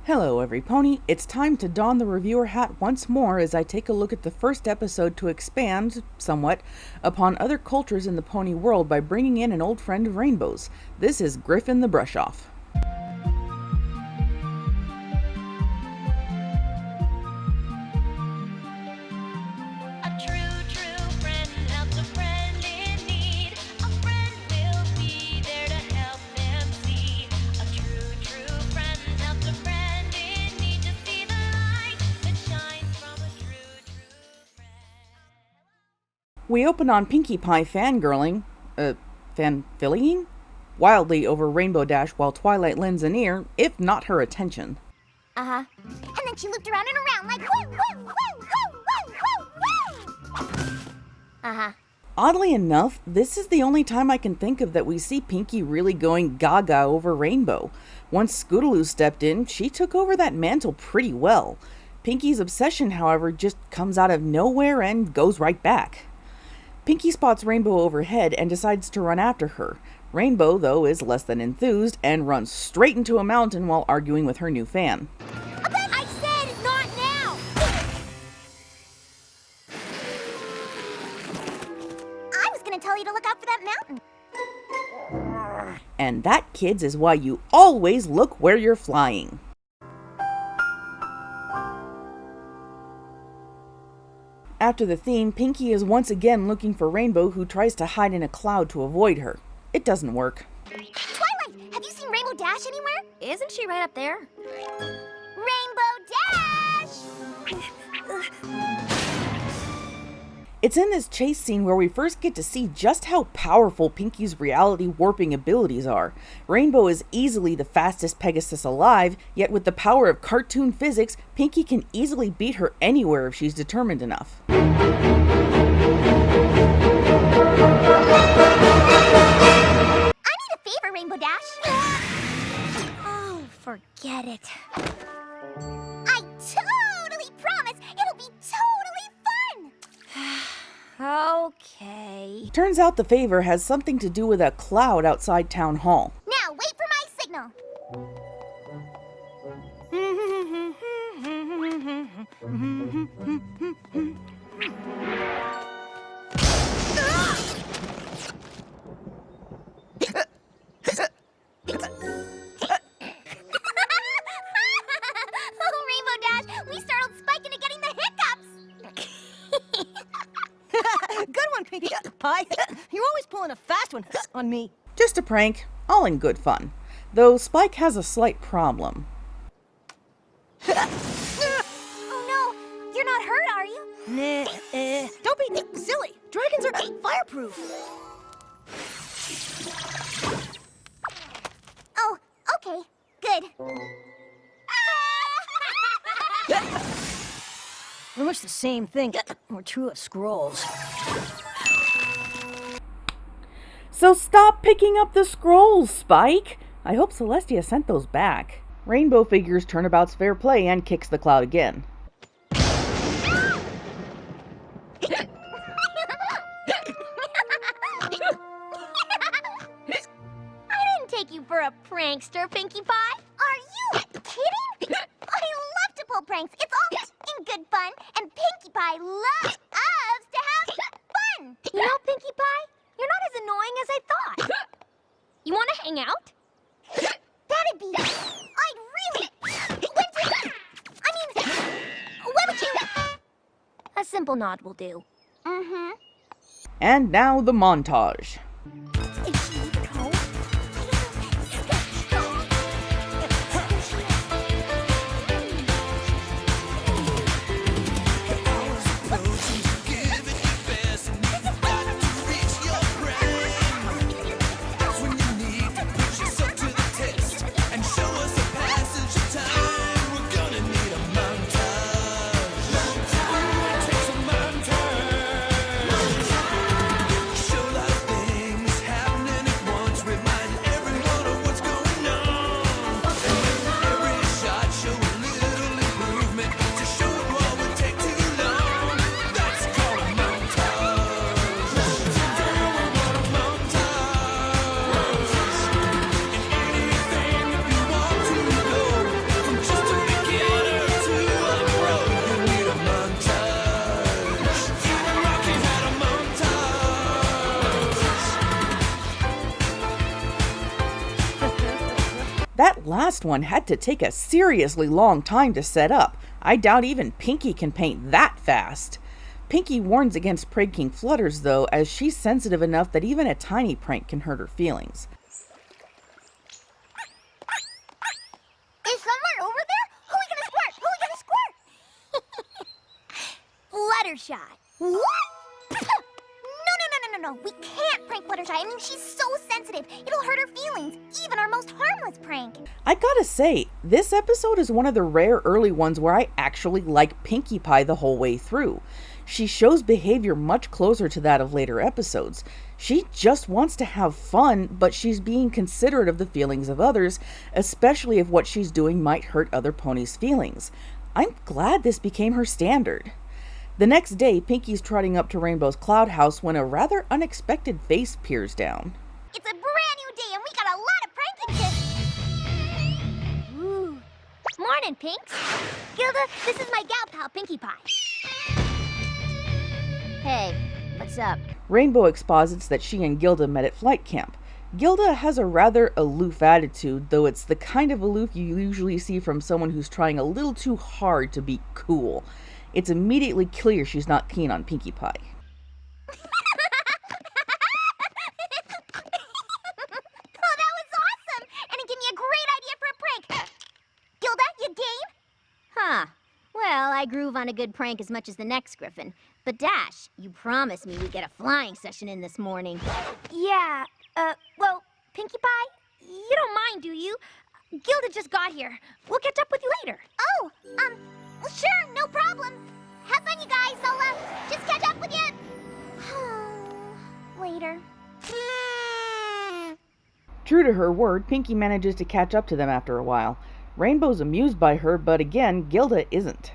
Hello every pony, it's time to don the reviewer hat once more as I take a look at the first episode to expand, somewhat, upon other cultures in the pony world by bringing in an old friend of Rainbow's. This is Griffon The Brush-Off. We open on Pinkie Pie fangirling, fanfillying? Wildly over Rainbow Dash while Twilight lends an ear, if not her attention. And then she looped around and around like woo, woo, woo, woo, woo, woo, woo. Oddly enough, this is the only time I can think of that we see Pinkie really going gaga over Rainbow. Once Scootaloo stepped in, she took over that mantle pretty well. Pinkie's obsession, however, just comes out of nowhere and goes right back. Pinkie spots Rainbow overhead and decides to run after her. Rainbow, though, is less than enthused and runs straight into a mountain while arguing with her new fan. I said not now! I was gonna tell you to look out for that mountain. And that, kids, is why you always look where you're flying. After the theme, Pinkie is once again looking for Rainbow, who tries to hide in a cloud to avoid her. It doesn't work. Twilight, have you seen Rainbow Dash anywhere? Isn't she right up there? Rainbow Dash! It's in this chase scene where we first get to see just how powerful Pinkie's reality warping abilities are. Rainbow is easily the fastest Pegasus alive, yet with the power of cartoon physics, Pinkie can easily beat her anywhere if she's determined enough. I need a favor, Rainbow Dash. Oh, forget it. I totally promise it'll be totally fun! Okay. Turns out the favor has something to do with a cloud outside Town Hall. Now, wait for my signal. Oh, Rainbow Dash, we startled Spike into getting the hiccups. Good one, Pinkie Pie. You're always pulling a fast one on me. Just a prank, all in good fun. Though Spike has a slight problem. Oh no, you're not hurt, are you? Nah, don't be silly. Dragons are fireproof. Oh, okay, good. We're much the same thing. We're true of scrolls. So stop picking up the scrolls, Spike! I hope Celestia sent those back. Rainbow figures turnabout's fair play and kicks the cloud again. I didn't take you for a prankster, Pinkie Pie. Are you kidding? I love to pull pranks. It's all in good fun, and Pinkie Pie loves to have fun. You know, Pinkie Pie, you're not as annoying as I thought. You want to hang out? That'd be... I'd really... When would you... A simple nod will do. Mm-hmm. And now the montage. Show life things happening at once. last one had to take a seriously long time to set up. I doubt even Pinky can paint that fast. Pinky warns against pranking Flutters, though, as she's sensitive enough that even a tiny prank can hurt her feelings. Is someone over there? Who are we gonna squirt? Who are we gonna squirt? Fluttershy. What? No. We can't prank Fluttershy. I mean, she's so sensitive. It'll hurt her feelings, even our most harmless prank. I gotta say, this episode is one of the rare early ones where I actually like Pinkie Pie the whole way through. She shows behavior much closer to that of later episodes. She just wants to have fun, but she's being considerate of the feelings of others, especially if what she's doing might hurt other ponies' feelings. I'm glad this became her standard. The next day, Pinky's trotting up to Rainbow's cloud house when a rather unexpected face peers down. It's a brand new day and we got a lot of pranking to... Ooh. Morning, Pinks. Gilda, this is my gal pal, Pinkie Pie. Hey, what's up? Rainbow exposits that she and Gilda met at flight camp. Gilda has a rather aloof attitude, though it's the kind of aloof you usually see from someone who's trying a little too hard to be cool. It's immediately clear she's not keen on Pinkie Pie. Oh, that was awesome! And it gave me a great idea for a prank. Gilda, you game? Huh. Well, I groove on a good prank as much as the next Griffin. But Dash, you promised me we'd get a flying session in this morning. Yeah, well, Pinkie Pie, you don't mind, do you? Gilda just got here. We'll catch up with you later. Oh, well, sure, no problem. Have fun, you guys. I'll, just catch up with you. Later. True to her word, Pinky manages to catch up to them after a while. Rainbow's amused by her, but again, Gilda isn't.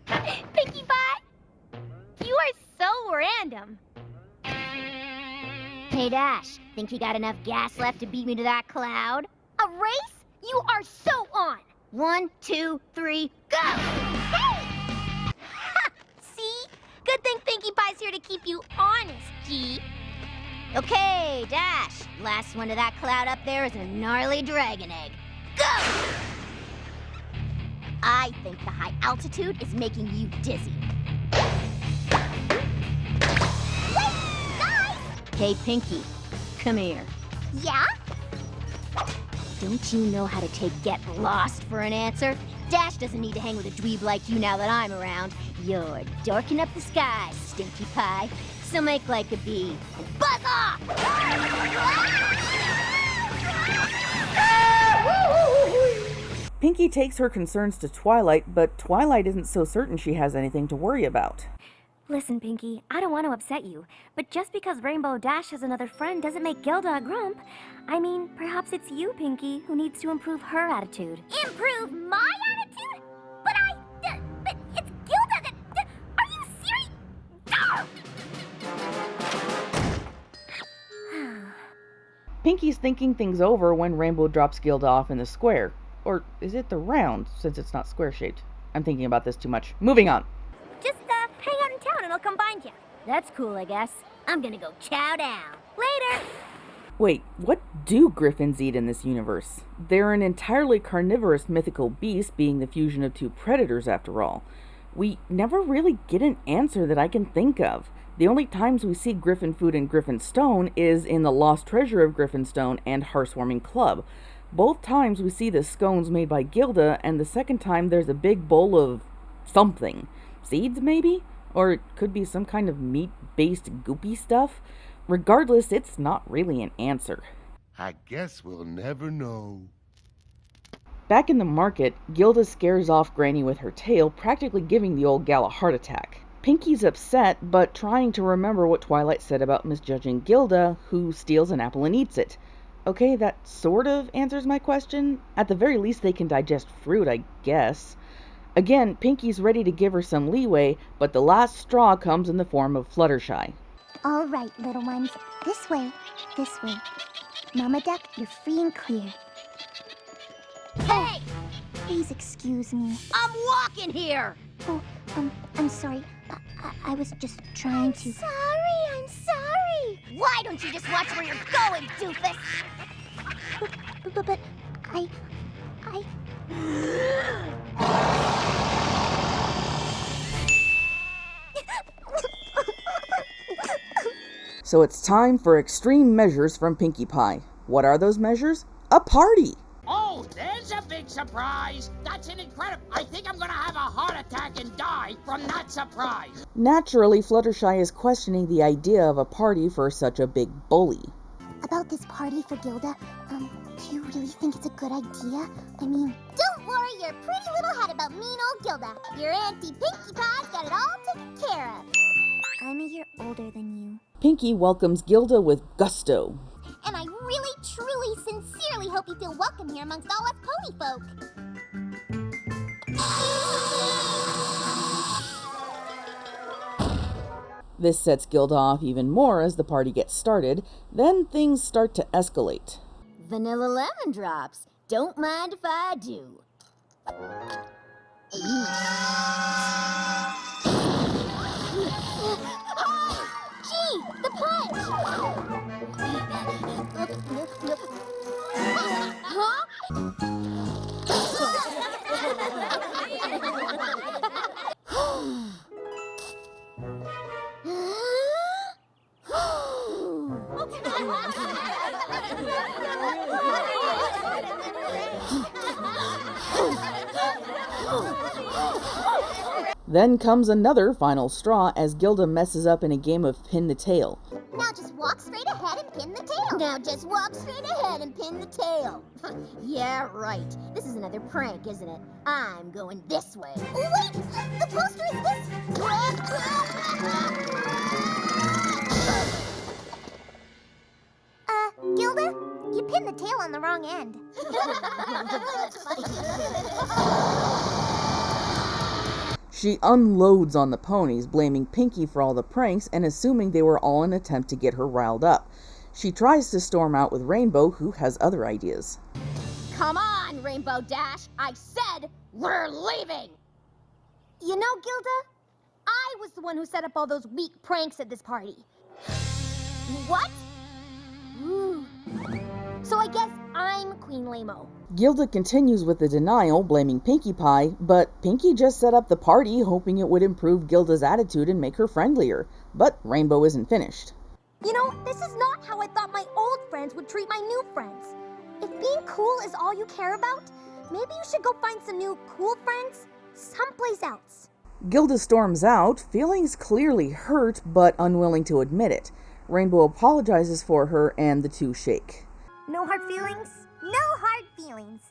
Pinkie Pie? You are so random. Hey, Dash, think you got enough gas left to beat me to that cloud? A race? You are so on. 1, 2, 3, go! Hey! Ha! See? Good thing Pinkie Pie's here to keep you honest, G. Okay, Dash, last one to that cloud up there is a gnarly dragon egg. Go! I think the high altitude is making you dizzy. Wait, guys! Hey, Pinky, come here. Yeah? Don't you know how to take get lost for an answer? Dash doesn't need to hang with a dweeb like you now that I'm around. You're darking up the sky, Stinky Pie. So make like a bee and buzz off! Pinky takes her concerns to Twilight, but Twilight isn't so certain she has anything to worry about. Listen, Pinky, I don't want to upset you, but just because Rainbow Dash has another friend doesn't make Gilda a grump. I mean, perhaps it's you, Pinky, who needs to improve her attitude. Improve my attitude? But but it's Gilda that... Are you serious? Pinky's thinking things over when Rainbow drops Gilda off in the square. Or is it the round, since it's not square-shaped? I'm thinking about this too much. Moving on. Just, hang out in town and I'll come find you. That's cool, I guess. I'm gonna go chow down. Later! Wait, what do griffins eat in this universe? They're an entirely carnivorous mythical beast, being the fusion of two predators after all. We never really get an answer that I can think of. The only times we see griffin food in Griffinstone is in The Lost Treasure of Griffinstone and Hearthwarming Club. Both times we see the scones made by Gilda, and the second time there's a big bowl of something. Seeds, maybe? Or it could be some kind of meat-based goopy stuff. Regardless, it's not really an answer. I guess we'll never know. Back in the market, Gilda scares off Granny with her tail, practically giving the old gal a heart attack. Pinky's upset, but trying to remember what Twilight said about misjudging Gilda, who steals an apple and eats it. Okay, that sort of answers my question. At the very least, they can digest fruit, I guess. Again, Pinky's ready to give her some leeway, but the last straw comes in the form of Fluttershy. All right, little ones. This way. This way. Mama Duck, you're free and clear. Hey! Please excuse me. I'm walking here! Oh, I'm sorry. I was just trying to... I'm sorry. Why don't you just watch where you're going, doofus? But I... So it's time for extreme measures from Pinkie Pie. What are those measures? A party! Oh, there's a big surprise! That's an incredible... I think I'm gonna have a heart attack and die from that surprise! Naturally, Fluttershy is questioning the idea of a party for such a big bully. About this party for Gilda, do you really think it's a good idea? I mean... Don't worry your pretty little head about mean old Gilda. Your Auntie Pinkie Pie's got it all taken care of. I'm a year older than you. Pinkie welcomes Gilda with gusto. And I really, truly, sincerely hope you feel welcome here amongst all us pony folk. This sets Gilda off even more as the party gets started. Then things start to escalate. Vanilla lemon drops. Don't mind if I do. Gee, the punch! Then comes another final straw as Gilda messes up in a game of pin the tail. Now just walk straight ahead and pin the tail. Now just walk straight ahead and pin the tail. Yeah, right. This is another prank, isn't it? I'm going this way. Oh, wait! The poster is this! Gilda, you pinned the tail on the wrong end. She unloads on the ponies, blaming Pinkie for all the pranks and assuming they were all an attempt to get her riled up. She tries to storm out with Rainbow, who has other ideas. Come on, Rainbow Dash. I said we're leaving. You know, Gilda, I was the one who set up all those weak pranks at this party. What? Ooh. So I guess I'm Queen Lamo. Gilda continues with the denial, blaming Pinkie Pie, but Pinkie just set up the party hoping it would improve Gilda's attitude and make her friendlier. But Rainbow isn't finished. You know, this is not how I thought my old friends would treat my new friends. If being cool is all you care about, maybe you should go find some new cool friends someplace else. Gilda storms out, feelings clearly hurt but unwilling to admit it. Rainbow apologizes for her and the two shake. No hard feelings? No hard feelings.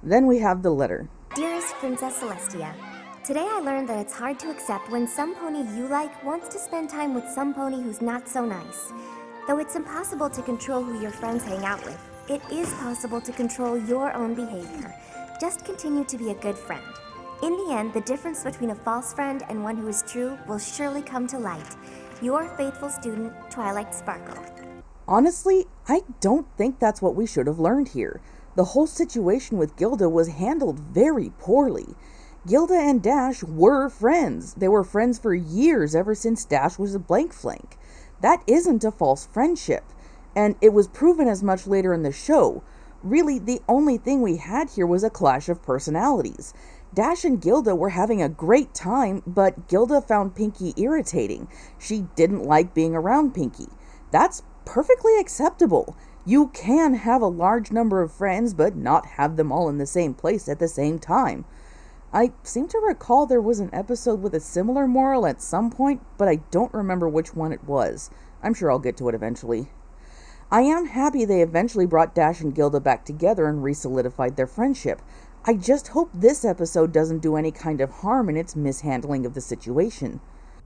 Then we have the letter. Dearest Princess Celestia, today I learned that it's hard to accept when some pony you like wants to spend time with some pony who's not so nice. Though it's impossible to control who your friends hang out with, it is possible to control your own behavior. Just continue to be a good friend. In the end, the difference between a false friend and one who is true will surely come to light. Your faithful student, Twilight Sparkle. Honestly, I don't think that's what we should have learned here. The whole situation with Gilda was handled very poorly. Gilda and Dash were friends. They were friends for years, ever since Dash was a blank flank. That isn't a false friendship, and it was proven as much later in the show. Really, the only thing we had here was a clash of personalities. Dash and Gilda were having a great time, but Gilda found Pinkie irritating. She didn't like being around Pinkie. That's perfectly acceptable. You can have a large number of friends, but not have them all in the same place at the same time. I seem to recall there was an episode with a similar moral at some point, but I don't remember which one it was. I'm sure I'll get to it eventually. I am happy they eventually brought Dash and Gilda back together and re-solidified their friendship. I just hope this episode doesn't do any kind of harm in its mishandling of the situation.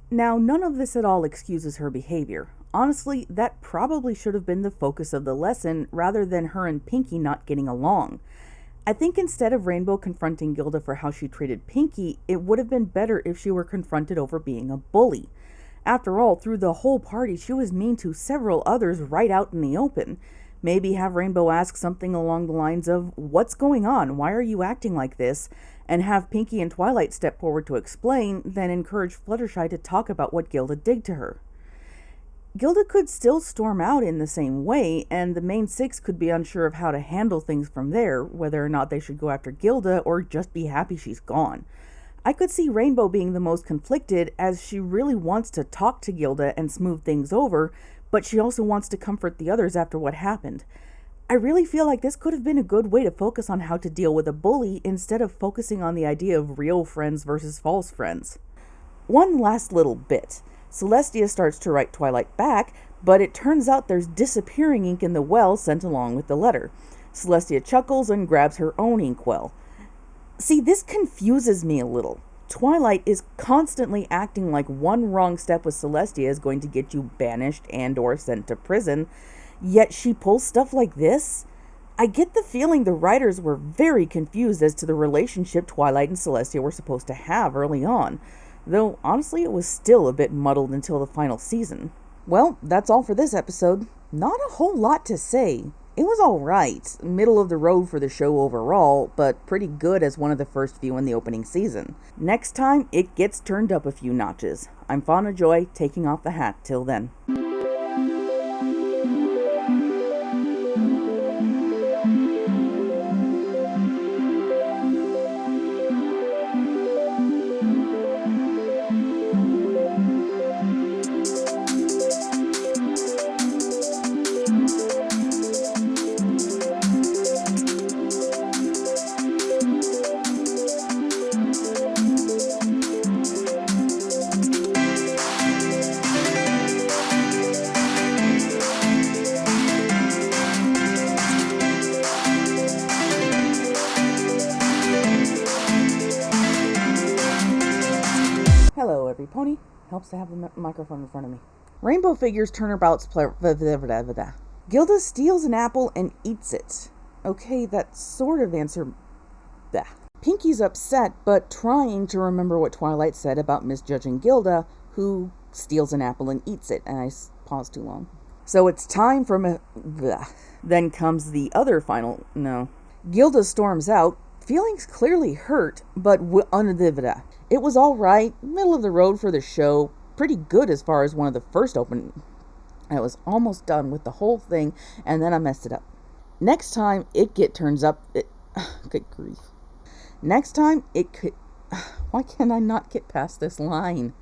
Now, none of this at all excuses her behavior. Honestly, that probably should have been the focus of the lesson rather than her and Pinkie not getting along. I think instead of Rainbow confronting Gilda for how she treated Pinkie, it would have been better if she were confronted over being a bully. After all, through the whole party, she was mean to several others right out in the open. Maybe have Rainbow ask something along the lines of, "What's going on? Why are you acting like this?" And have Pinkie and Twilight step forward to explain, then encourage Fluttershy to talk about what Gilda did to her. Gilda could still storm out in the same way, and the main six could be unsure of how to handle things from there, whether or not they should go after Gilda or just be happy she's gone. I could see Rainbow being the most conflicted, as she really wants to talk to Gilda and smooth things over, but she also wants to comfort the others after what happened. I really feel like this could have been a good way to focus on how to deal with a bully instead of focusing on the idea of real friends versus false friends. One last little bit. Celestia starts to write Twilight back, but it turns out there's disappearing ink in the well sent along with the letter. Celestia chuckles and grabs her own inkwell. See, this confuses me a little. Twilight is constantly acting like one wrong step with Celestia is going to get you banished and or sent to prison, yet she pulls stuff like this? I get the feeling the writers were very confused as to the relationship Twilight and Celestia were supposed to have early on, though honestly it was still a bit muddled until the final season. Well, that's all for this episode. Not a whole lot to say. It was alright, middle of the road for the show overall, but pretty good as one of the first few in the opening season. Next time, it gets turned up a few notches. I'm Fauna Joy, taking off the hat till then. Hello, every pony. Helps to have the microphone in front of me. Rainbow figures turnabouts Gilda steals an apple and eats it. Okay, that sort of answer. Bah. Pinky's upset, but trying to remember what Twilight said about misjudging Gilda, who steals an apple and eats it. And I paused too long. So it's time for Then comes the other final. No. Gilda storms out, feelings clearly hurt, but it was alright, middle of the road for the show, pretty good as far as one of the first open. I was almost done with the whole thing, and then I messed it up. Next time, turns up. Good grief. Next time, why can I not get past this line?